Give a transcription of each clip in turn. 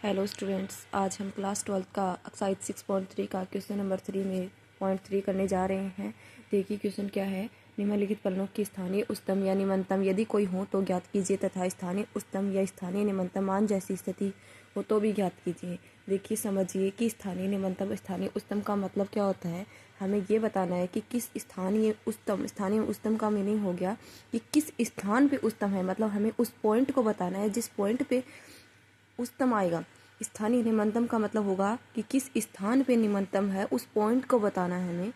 Hello students, आज हम class 12 का एक्सरसाइज 6.3 का क्वेश्चन नंबर 3 में पॉइंट 3 करने जा रहे हैं। देखिए क्वेश्चन क्या है। निम्नलिखित फलनों की स्थानीय उच्चतम या निम्नतम यदि कोई हो तो ज्ञात कीजिए तथा स्थानीय उच्चतम या स्थानीय निम्नतम मान जैसी स्थिति हो तो भी ज्ञात कीजिए। देखिए समझिए कि स्थानीय निम्नतम स्थानीय उच्चतम का मतलब क्या होता है। हमें ये बताना है कि किस स्थानीय उच्चतम का मीनिंग हो गया कि किस स्थान पे उच्चतम है, मतलब हमें उस पॉइंट को बताना है जिस पॉइंट पे उच्चतम आएगा। स्थानीय निम्नतम का मतलब होगा कि किस स्थान पे निम्नतम है, उस पॉइंट को बताना है हमें।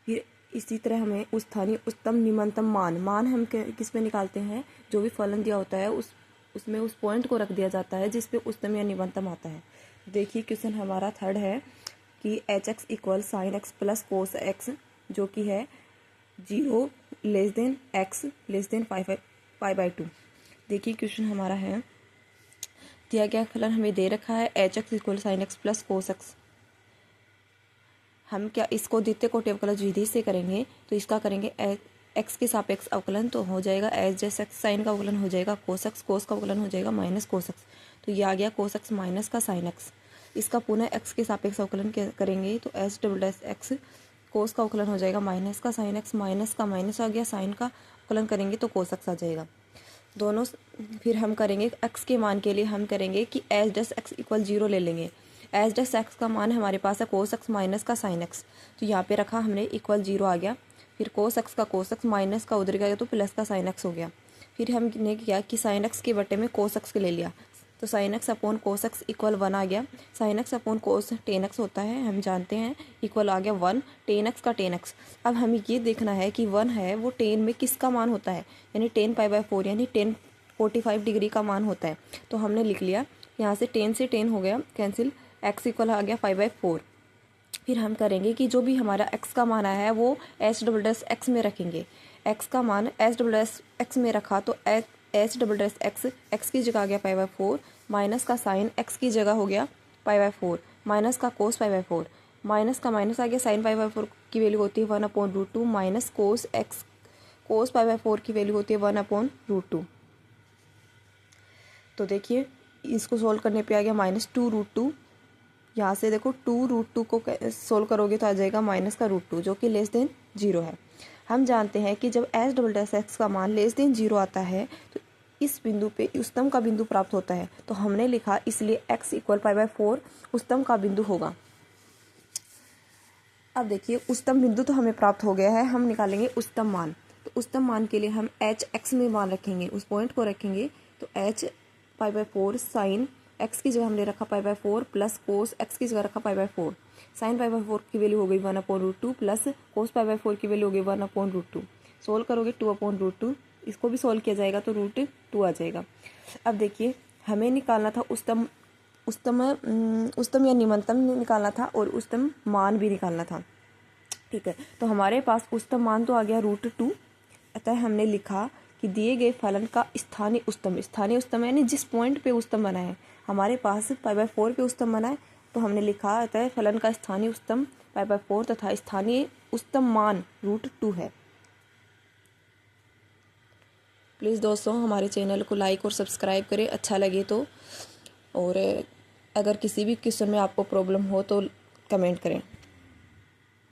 फिर इसी तरह हमें उस स्थानीय उच्चतम निम्नतम मान हम किस में निकालते हैं, जो भी फलन दिया होता है उसमें उस पॉइंट को रख दिया जाता है जिस पे उच्चतम या निम्नतम आता है। देखिए क्वेश्चन हमारा थर्ड है कि H x equal sine x plus cos x जो कि है 0 less than x less than 5/2। देखिए क्वेश्चन हमारा है, दिया गया फलन हमें दे रखा है H x equal sine x plus cos x. हम क्या इसको द्वितीय कोटि अवकलज विधि से करेंगे तो इसका करेंगे एक्स के सापेक्ष अवकलन तो हो जाएगा एच जैसे एक्स, साइन का अवकलन हो जाएगा कोस एक्स, कोस का अवकलन हो जाएगा माइनस कोस एक्स। तो ये आ गया कोस एक्स माइनस का साइन एक्स। इसका पुनः एक्स के सापेक्ष अवकलन करेंगे तो एच डबल डैश एक्स, कोस का अवकलन हो जाएगा माइनस का साइन एक्स, माइनस का माइनस आ गया, साइन का अवकलन करेंगे तो कोस एक्स आ जाएगा दोनों। फिर हम करेंगे एक्स के मान के लिए हम करेंगे कि एच डैश एक्स इक्वल 0 ले लेंगे। एच डैश एक्स का मान हमारे पास है कोस एक्स माइनस का साइन एक्स, तो यहाँ पे रखा हमने इक्वल 0 आ गया। फिर कोस एक्स का कोस एक्स माइनस का उधर गया तो प्लस का साइन एक्स हो गया। फिर हमने किया कि साइन एक्स के बटे में कोस एक्स के ले लिया तो sine x upon cos x equal 1 आ गया। साइन एक्स अपॉन कोस टेन एक्स होता है, हम जानते हैं, इक्वल आ गया 1 टेन एक्स का टेन एक्स। अब हमें ये देखना है कि 1 है वो टेन में किसका मान होता है, यानी 10π/4 यानी 1045 डिग्री का मान होता है। तो हमने लिख लिया यहाँ से 10 से 10 हो गया कैंसिल, एक्स इक्वल आ गया 5/4। फिर हम करेंगे कि जो भी हमारा एक्स का मान आया है वो एच डबल डैश एक्स में रखेंगे। एक्स का मान एच डबल डैश एक्स में रखा तो एच डबल डैश एक्स की जगह आ गया 5/4, माइनस का साइन एक्स की जगह हो गया 5/4, माइनस का कोस 5/4, माइनस का माइनस आ गया, साइन 5/4 की वैल्यू होती है 1/√2 माइनस कोस एक्स, कोस 5/4 की वैल्यू होती है 1/√2। तो देखिए इसको सोल्व करने पे आ गया -2√2। यहाँ से देखो 2√2 को सोल्व करोगे तो आ जाएगा माइनस का √2 जो कि लेस देन 0 है। हम जानते हैं कि जब एच डबल डैश एक्स का मान लेस देन 0 आता है तो इस बिंदु पे उच्चतम का बिंदु प्राप्त होता है। तो हमने लिखा इसलिए x इक्वल 5/4 उच्चतम का बिंदु होगा। अब देखिए उच्चतम बिंदु तो हमें प्राप्त हो गया है, हम निकालेंगे उच्चतम मान। तो उच्चतम मान के लिए हम एच एक्स में मान रखेंगे, उस पॉइंट को रखेंगे। तो एच 5/4 साइन एक्स की जगह हमने रखा 5/4 प्लस कोस एक्स की जगह रखा 5/4। साइन 5/4 की वैल्यू हो गई 1/√2 प्लस कोस 5/4 की वैल्यू हो गई 1/√2। सोल्व करोगे 2/√2, इसको भी सोल्व किया जाएगा तो √2 आ जाएगा। अब देखिए हमें निकालना था उच्चतम या निम्नतम निकालना था और उच्चतम मान भी निकालना था। ठीक है, तो हमारे पास उच्चतम मान तो आ गया √2। अतः हमने लिखा कि दिए गए फलन का स्थानीय उच्चतम यानी जिस पॉइंट पे उच्चतम बना है, हमारे पास 5/4 पे उच्चतम बना है तो हमने लिखा अतः फलन का स्थानीय उच्चतम 5/4 तथा स्थानीय उच्चतम मान √2 है। प्लीज़ दोस्तों हमारे चैनल को लाइक और सब्सक्राइब करें अच्छा लगे तो, और अगर किसी भी क्वेश्चन में आपको प्रॉब्लम हो तो कमेंट करें।